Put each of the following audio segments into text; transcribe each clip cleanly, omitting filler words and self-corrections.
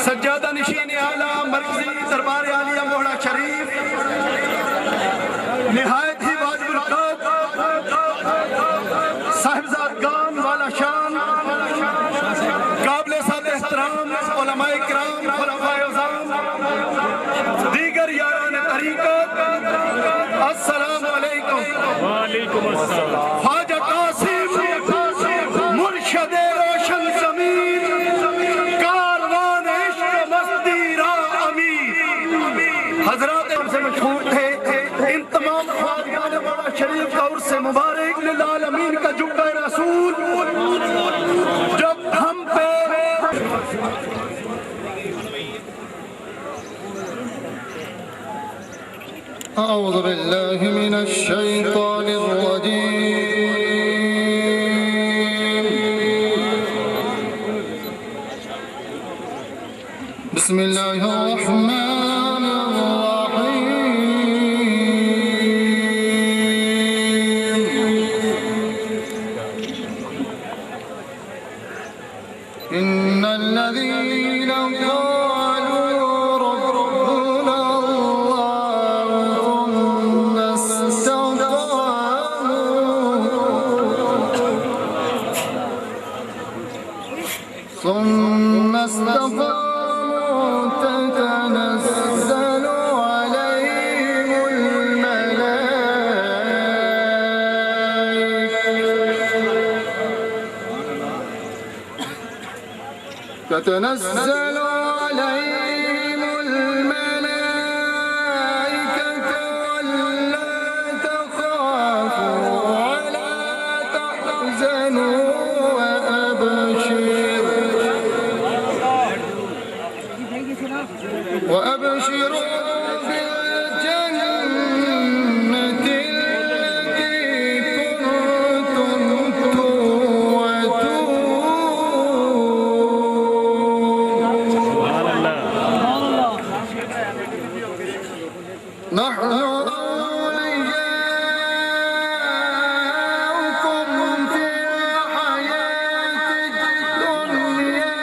سجادہ نشین اعلیٰ مرکزی دربار عالیہ موہڑا شریف، نہایت ہی واجب القدر صاحبزادگان والا شان، قابل سات احترام علماء کرام، خلفائے اعظام، دیگر یاران طریقت، السلام علیکم۔ وعلیکم السلام۔ خواجہ قاسم مرشد روشن ضمیر، کاروان عشق مستی را امیر، حضرات سے مشہور تھے۔ ان تمام خواجگان مولا شریف کا عرس مبارک للعالمین کا جبہ رسول جب ہم پہ أعوذ بالله من الشيطان الرجيم بسم الله الرحمن الرحيم إن الذين قالوا ربنا ثم استقاموا تتنزل عليهم الملائكة ألا تخافوا ولا تحزنوا وأبشروا بالجنة التي كنتم توعدون. نحن أولياؤكم في الحياة الدنيا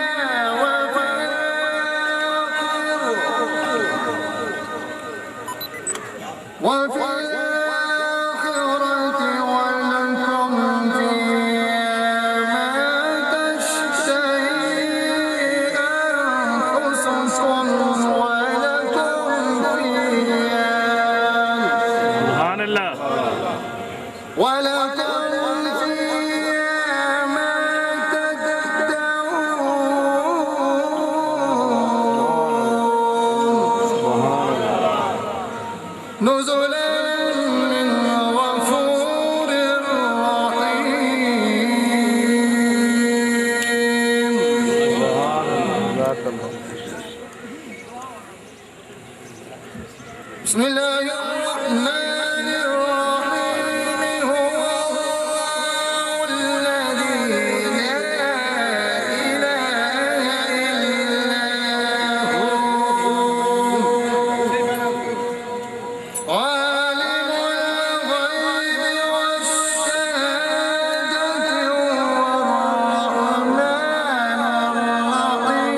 وفي الآخرة ولكم فيها ما تشتهي أنفسكم ولكم فيها سبحان اللہ ما تدعون. نزلا من غفور رحيم. بسم الله الرحمن الرحيم. هو الله الذي لا إله إلا هو عالم الغيب والشهادة هو الرحمن الرحيم.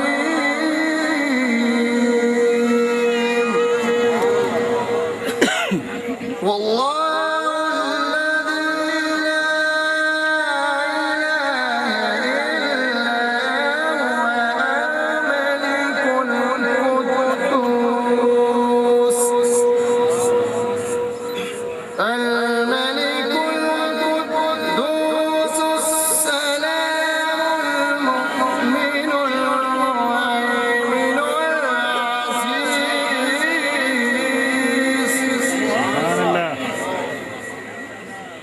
والله الذي لا إله إلا هو الملك القدوس السلام المؤمن المهيمن العزيز. سبحان الله.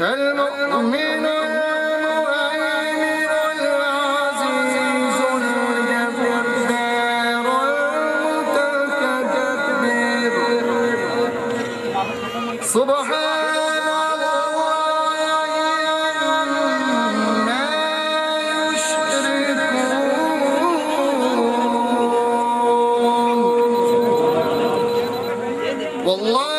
المؤمن المهيمن العزيز الجبار المتكبر. سبحان الله عما يشركون. والله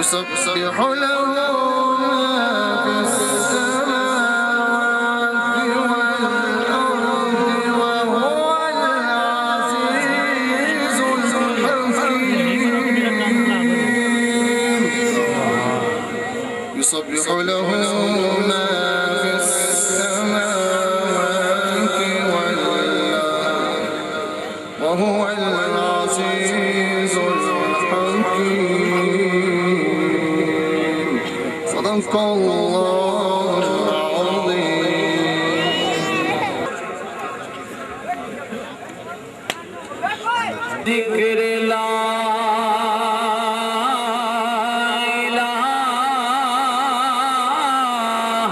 يسبح له ما في السماوات والأرض وهو العزيز الحكيم. يسبح له ما في السماوات والأرض وهو العزيز الحكيم. صدق الله العظيم. ذکر لا إله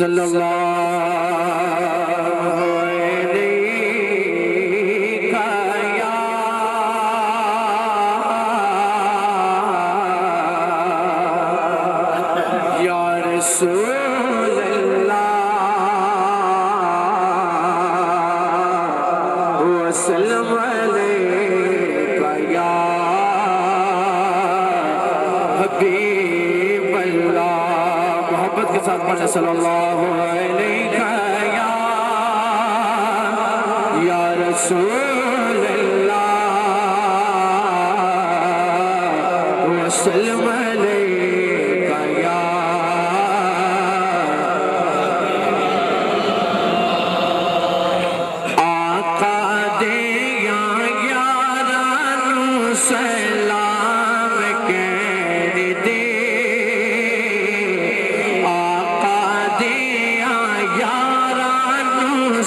صلی اللہ علیہ یا رسول اللہ وسلم علیکہ یا حبیب اللہ محبت کے ساتھ پڑھیں صلی اللہ علیہ یا رسول اللہ وسلم علیکہ یا آقا دے یا یارانو سلام کہہ دے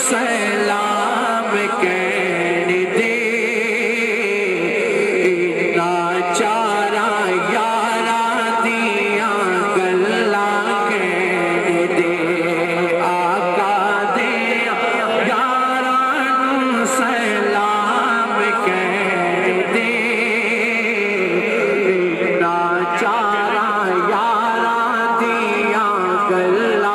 سلام کہہ دے ناچارا یارا دیا گلا کہہ دے آقا دیا یارا سلام کہہ دے ناچارا یارا دیا گلا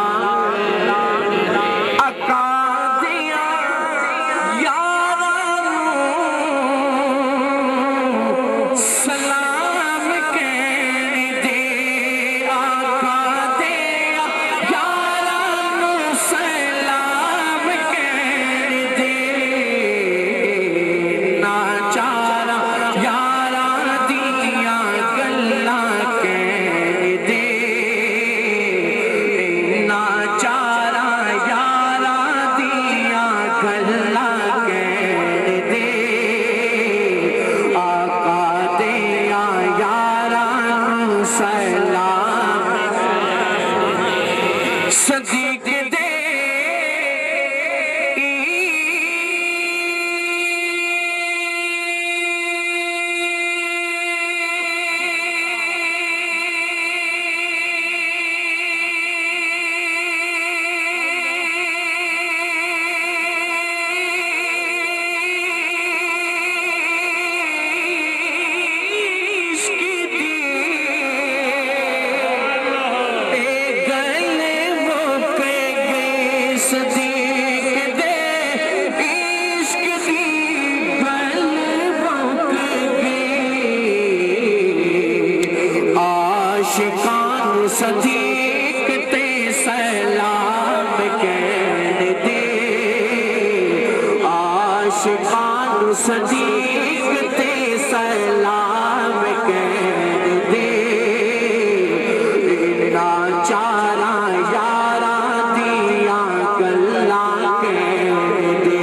صدیق دے عاشقان صدیق تے سلام کہہ دے عاشقان صدیق تے سلام کہہ دے ناچارا یارا دیا گلا کہہ دے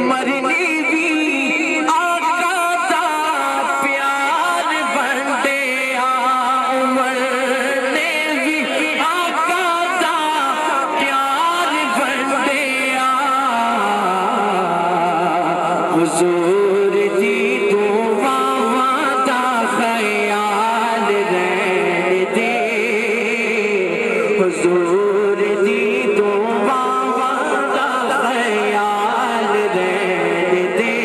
مرنی بھی آقا دا پیار بندے حضور دی دعا دا خیال رہن دے حضور دی دعا دا خیال رہن دے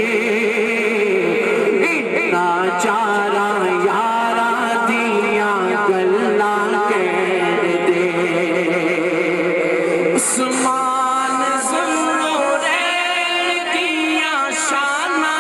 ناچارا یارا دیا گلا کہہ دے عثمان ذوالنورین دیا شانہ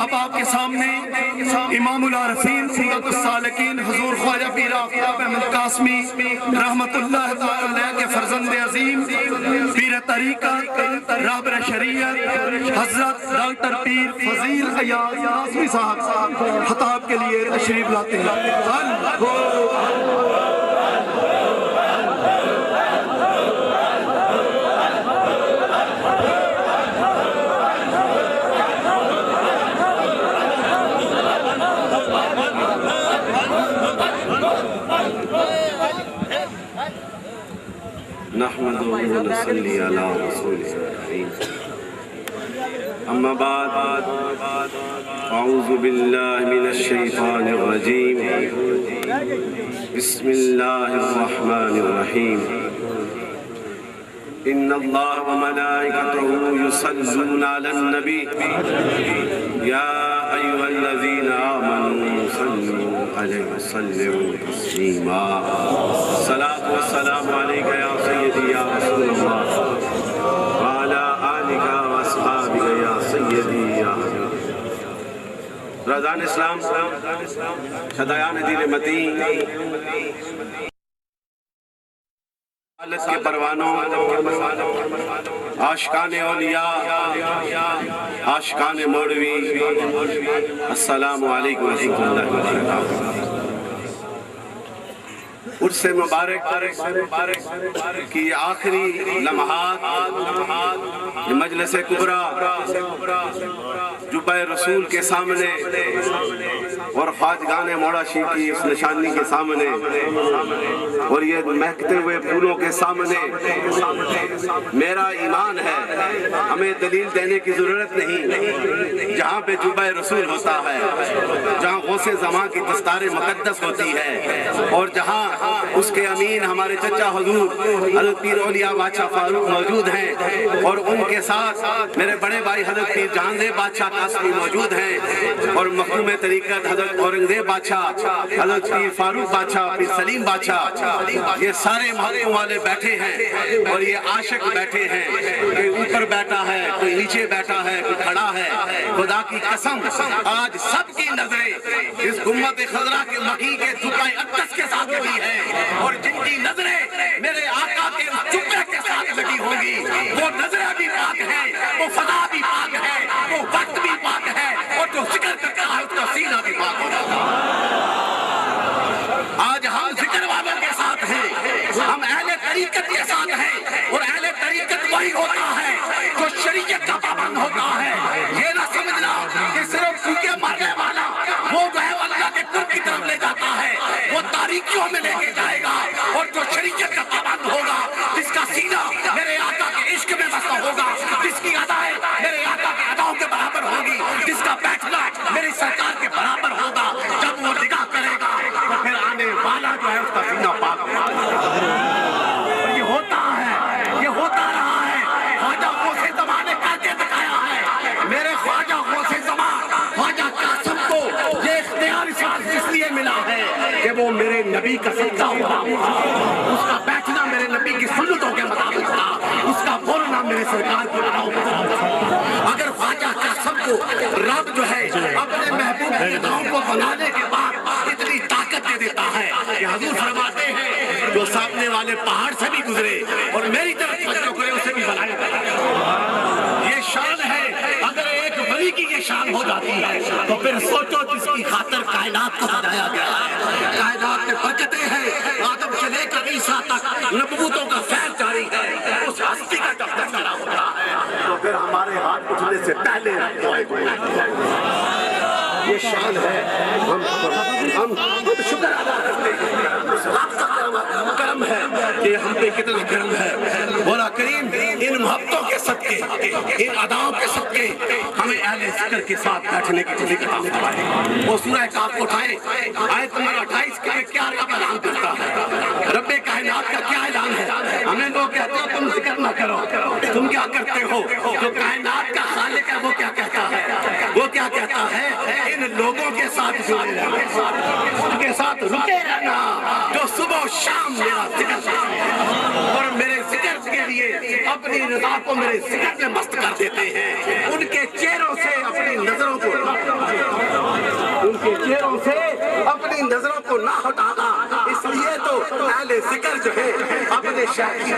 اب آپ کے سامنے امام العارفین سیرت السالکین حضور خواجہ پیر آفتاب احمد قاسمی رحمت اللہ تعالی علیہ کے فرزند عظیم پیر طریقت رہبر شریعت حضرت ڈاکٹر پیر فضیل ایاز قاسمی صاحب خطاب کے لیے تشریف لاتے ہیں۔ نحمده ونصلي على رسوله الكريم أما بعد أعوذ بالله من الشيطان الرجيم بسم الله الرحمن الرحيم إن الله وملائكته يصلون على النبي يا أيها الذين آمنوا صلوا عليه وسلموا تسليما الصلاة والسلام عليك يا سيدي يا رسول الله وعلى آلك وأصحابك يا سيدي يا حبيبي رضان اسلام شدایان دین مدین حالت کے پروانوں عاشقان اولیاء عاشقان مولوی السلام علیکم ورحمۃ اللہ وبرکاتہ۔ عرس مبارک کی آخری لمحات مجلس کبریٰ جبہ رسول کے سامنے اور خواجگان موڑاشی کی اس نشانی کے سامنے اور یہ مہکتے ہوئے پھولوں کے سامنے میرا ایمان ہے، ہمیں دلیل دینے کی ضرورت نہیں۔ جہاں پہ جبہ رسول ہوتا ہے، جہاں غوث زمان کی دستار مقدس ہوتی ہے، اور جہاں اس کے امین ہمارے چچا حضور حضرت پیر اولیاء بادشاہ فاروق موجود ہیں، اور ان کے ساتھ میرے بڑے بھائی حضرت پیر جہانزیب بادشاہ قاسمی موجود ہیں، اور مخدوم طریقت حضرت اورنگزیب بادشاہ، حضرت پیر فاروق بادشاہ، پیر سلیم بادشاہ، یہ سارے محلوں والے بیٹھے ہیں، اور یہ عاشق بیٹھے ہیں، کوئی اوپر بیٹھا ہے، کوئی نیچے بیٹھا ہے، کوئی کھڑا ہے۔ خدا کی قسم آج سب کی نظریں اس گنبد خضرا کے مکی کے جبہ اقدس کے ساتھ لگی ہے، اور جن کی نظریں میرے آقا کے جبے کے ساتھ لگی ہوں گی، وہ نظریں بھی پاک ہیں، وہ فضا بھی پاک ہے، وہ وقت بھی پاک ہے، اور جو ذکر کرتا ہے اس کا سینہ بھی پاک ہوگا۔ آج ہم ذکر والوں کے ساتھ ہیں، ہم اہل طریقت کے ساتھ ہیں، اور اہل طریقت وہی ہوتا ہے جو شریعت کا پابند ہوتا ہے۔ یہ نہ سمجھنا کہ صرف چونکہ مرنے والا وہ جو ہے اللہ کے قرب کی طرف لے جاتا ہے، وہ تاریکیوں میں لے کے جائے گا، اور جو شریعت کا پابند ہوگا، جس کا سینہ میرے آقا کے عشق میں بسا ہوگا، جس کی ادائیں میرے آقا کے اداؤں کے برابر ہوگی، جس کا بیٹھنا میری سرکار کے برابر ہوگا، جب وہ نگاہ کرے گا تو پھر آنے والا جو ہے اس کا سینہ پاک ہوگا۔ یہ ہوتا ہے، یہ ہوتا رہا ہے، خواجہ غوث زمان نے کر کے دکھایا ہے۔ میرے خواجہ غوث زمان خواجہ قاسم کو یہ اختیار اس لیے ملا ہے کہ وہ میرے نبی کا صدقہ ہوا، اس کا بیٹھنا میرے نبی کی سنتوں کے مطابق تھا، اس کا بولنا میرے سرکار کے مطابق تھا۔ اگر خواجہ قاسم کو رب جو ہے اپنے محبوب کے گاؤں کو بنانے کے بعد اتنی طاقت دے دیتا ہے کہ حضور فرماتے ہیں جو سامنے والے پہاڑ سے بھی گزرے اور میری طرف توجہ کرے اسے بھی بلایا جائے۔ یہ شان ہے، اگر ایک ولی کی یہ شان ہو جاتی ہے تو پھر سوچو جس کی خاطر کائنات کو سجایا گیا ہے۔ کائنات میں بچتے ہیں، آدم سے لے کر عیسیٰ تک نبوتوں کا فیض جاری ہے، اس ہستی کا جب تک کھڑا ہوتا ہے تو پھر ہمارے ہاتھ اٹھنے سے پہلے یہ شان ہے۔ ہم شکر ادا کرتے ہیں، اس رب کا کرم ہے کہ ہم پہ کتنا کرم ہے۔ مولا کریم ان محبتوں کے صدقے، ان اداؤں کے صدقے ہمیں اہل ذکر کے ساتھ بیٹھنے کی توفیق عطا فرمائے۔ وہ سورہ کاف کو اٹھائیں، آیت نمبر 28 کے کیا رب اعلان کرتا ہے، رب کائنات کا کیا اعلان ہے۔ ہمیں لوگ کہتے ہیں تم ذکر نہ کرو، تم کیا کرتے ہو؟ جو کائنات کا خالق ہے وہ کیا کہتا ہے؟ وہ کیا کہتا ہے؟ ان لوگوں کے ساتھ جڑے رہنا، ان کے ساتھ رکے رہنا جو صبح و شام میرا ذکر کرتے ہیں، اور میرے ذکر کے لیے لیے اپنی رضا کو میرے ذکر میں مست کر دیتے ہیں، ان کے چہروں سے اپنی نظروں کو اپنی نظروں کو نہ ہٹانا۔ اس لیے تو اہل ذکر جو ہے اپنے شیخ کے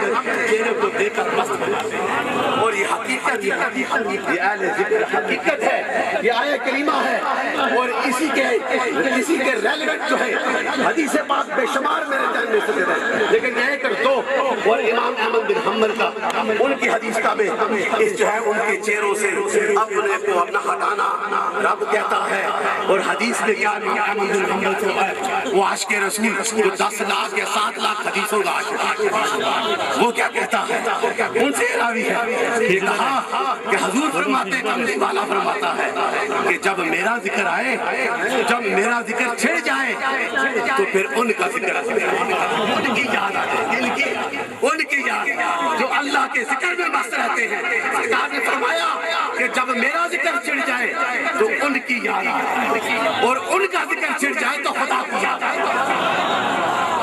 چہرے کو دیکھ کر مست ہو جاتے ہیں، اور یہ حقیقت یہ اہل ذکر حقیقت ہے، یہ آیہ کریمہ ہے، اور اسی کے ریلیونٹ جو ہے حدیث پاک بے شمار میرے ذہن میں سکتے ہیں، لیکن یہ کر دو اور امام احمد بن حنبل کا ان کی حدیث کا میں اس جو ہے ان کے چہروں سے اپنے کو اپنا ہٹانا رب کہتا ہے، اور حدیث میں کیا امام احمد بن حنبل سے وہ عاشق رسول جو 10 لاکھ یا 7 لاکھ حدیثوں کا عاشق، وہ کیا کہتا ہے، ان سے راوی ہے، یہ کہا کہ حضور فرماتے کملی والا فرماتا ہے کہ جب میرا ذکر آئے، جب میرا ذکر چھڑ جائے تو پھر ان کا ذکر ان کی یاد آ جائے، ان کی یاد جو اللہ کے ذکر میں مست رہتے ہیں۔ سرکار نے فرمایا کہ جب میرا ذکر چھڑ جائے تو ان کی یاد آئے، اور ان کا ذکر چھڑ جائے تو خدا کی یاد آئے۔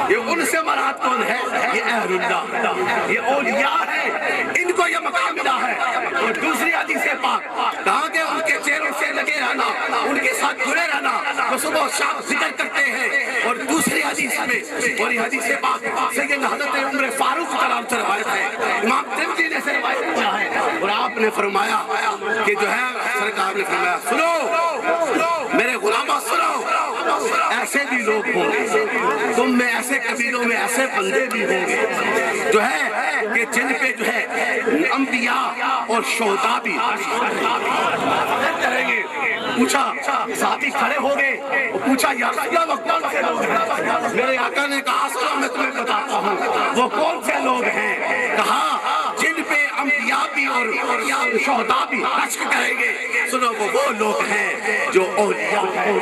یہ ان سے مراد کون ہے؟ یہ اہل اللہ، یہ اولیاء ہے، ان کو یہ مقام ملا ہے۔ اور دوسری حدیث پاک کہا کہ ان کے چہروں سے لگے رہنا، ان کے ساتھ جڑے رہنا، وہ صبح و شام ذکر کرتے ہیں۔ اور دوسری حدیث میں، اور یہ حدیث پاک سیدنا حضرت عمر فاروق کلام سے روایت ہے، امام ترمذی نے سے روایت کیا ہے، اور آپ نے فرمایا کہ جو ہے سرکار نے فرمایا سنو میرے غلاموں، سنو ایسے بھی لوگ ہوں گے تم میں، ایسے قبیلوں میں ایسے بندے بھی ہوں گے جو ہے کہ جن پہ جو ہے انبیاء اور شہداء بھی کریں گے۔ پوچھا ساتھی کھڑے ہو گئے، پوچھا یا رسول اللہ وہ کون سے لوگ ہیں؟ میرے آقا نے کہا سنو میں تمہیں بتاتا ہوں وہ کون سے لوگ ہیں۔ کہا جن پہ انبیاء بھی اور شہداء بھی رشک کریں گے، سنو وہ لوگ ہیں جو اولیاء ہیں۔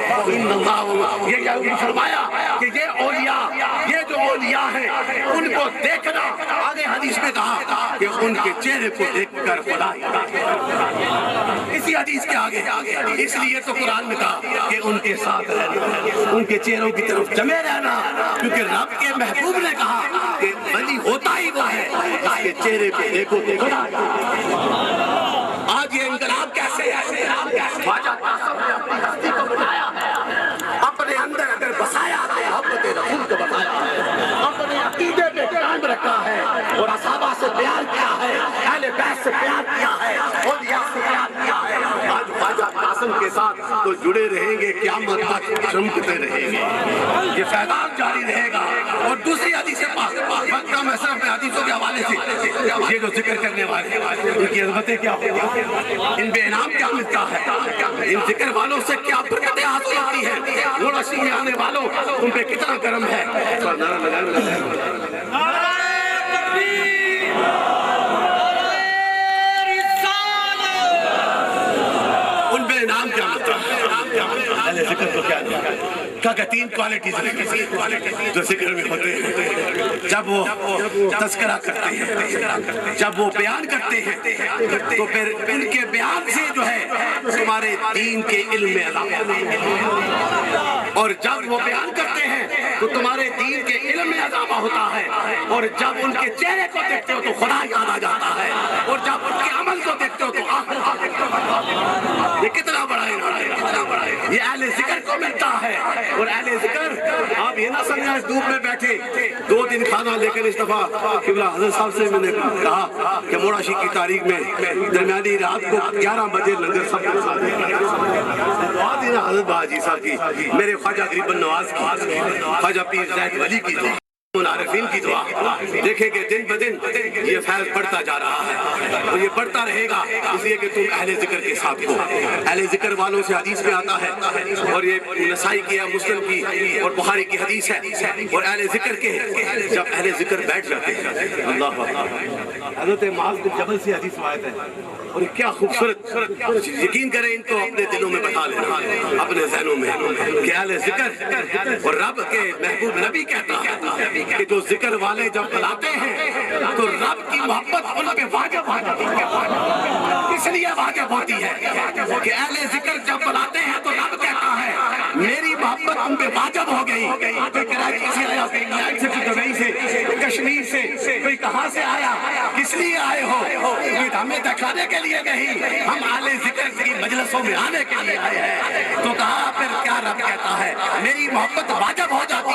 یہ فرمایا کہ یہ اولیاء، یہ جو اولیاء ہیں ان کو دیکھنا، آگے حدیث میں کہا کہ ان کے چہرے کو دیکھ کر خدا اسی حدیث کے آگے، اس لیے تو قرآن میں کہا کہ ان کے ساتھ رہنا، ان کے چہروں کی طرف جمے رہنا، کیونکہ رب کے محبوب نے کہا کہ ولی ہوتا ہی وہ ہے جس کے چہرے پہ دیکھو خدا۔ آج یہ انقلاب کیسے ہے؟ خواجہ قاسم نے اپنی ہستی کو بتایا، اپنے اندر اگر بسایا ہے محبت رسول کو بتایا ہے، اپنے عقیدے پہ قائم رکھا ہے، اور اصحابہ سے پیار کیا ہے، اہل بیت سے پیار کیا ہے، اولیاء سے پیار کیا ہے۔ آج خواجہ قاسم کے ساتھ تو جڑے رہیں گے، قیامت تک چمکتے رہیں گے، یہ فیضان جاری رہے گا۔ اور دوسری حدیث پاک مکہ میں صرف حدیثوں کے حوالے سے یہ جو ذکر کرنے والے ان کی عظمتیں کیا ہوتی، ان پہ انعام کیا ملتا ہے، ان ذکر والوں سے کیا برکتیں حاصل ہوتی ہیں، گھوڑا سی میں آنے والوں ان پہ کتنا کرم ہے۔ ان پہ انعام کیا ملتا ہے، اہل ذکر کو کیا ملتا ہے؟ کہ تین کوالٹیز جو ذکر میں ہوتے ہیں، جب وہ تذکرہ کرتے ہیں، جب وہ بیان کرتے ہیں تو پھر ان کے بیان سے جو ہے تمہارے دین کے علم میں اضافہ، اور جب وہ بیان کرتے ہیں تو تمہارے دین کے علم میں اضافہ ہوتا ہے، اور جب ان کے چہرے کو دیکھتے ہو تو خدا یاد آ جاتا ہے، اور جب ان کے عمل کو دیکھتے ہو تو آخرت۔ یہ کتنا بڑا ہے، کتنا بڑا ہے، یہ اہل ذکر کو ملتا ہے۔ اور اہل ذکر آپ یہ نہ سمجھیں اس دھوپ میں بیٹھے 2 دن کھانا، لیکن اس دفعہ قبلہ حضرت صاحب سے میں نے کہا کہ موڑاشی کی تاریخ میں درمیانی رات کو 11 بجے لنگر سب کے ساتھ دعا دینا حضرت باجی صاحب کی، میرے خواجہ غریب نواز کی، خواجہ پیر زید ولی کی دعا، عارفین کی دعا۔ دیکھیں کہ دن بدن یہ فیض بڑھتا جا رہا ہے، اور یہ بڑھتا رہے گا، اس لیے کہ تم اہل ذکر کے ساتھ ہو۔ اہل ذکر والوں سے حدیث میں آتا ہے، اور یہ نسائی کی ہے، مسلم کی اور بخاری کی حدیث ہے، اور اہل ذکر کے جب اہل ذکر بیٹھ جاتے ہیں، اللہ حضرت معاذ بن جبل سے حدیث روایت ہے، اور کیا خوبصورت، یقین کریں ان کو اپنے دلوں میں بٹھا لینا، اپنے ذہنوں میں، کہ اہل ذکر اور رب کے محبوب نبی کہتا ہے کہ جو ذکر والے جب بلاتے ہیں تو رب کی محبت ان پہ واجب ہو جاتی ہے۔ اس لیے واجب ہوتی ہے کہ اہل ذکر جب بلاتے ہیں تو رب کہتا ہے میری محبت ان پہ واجب ہو گئی۔ کراچی سے، انگلینڈ سے، دبئی سے، کشمیر سے، کوئی کہاں سے آیا، کس لیے آئے ہو؟ کوئی ہمیں دکھانے کے لیے نہیں، ہم اہل ذکر کی مجلسوں میں آنے کے لیے آئے ہیں۔ تو کہا پھر کیا رب کہتا ہے، میری محبت واجب ہو جاتی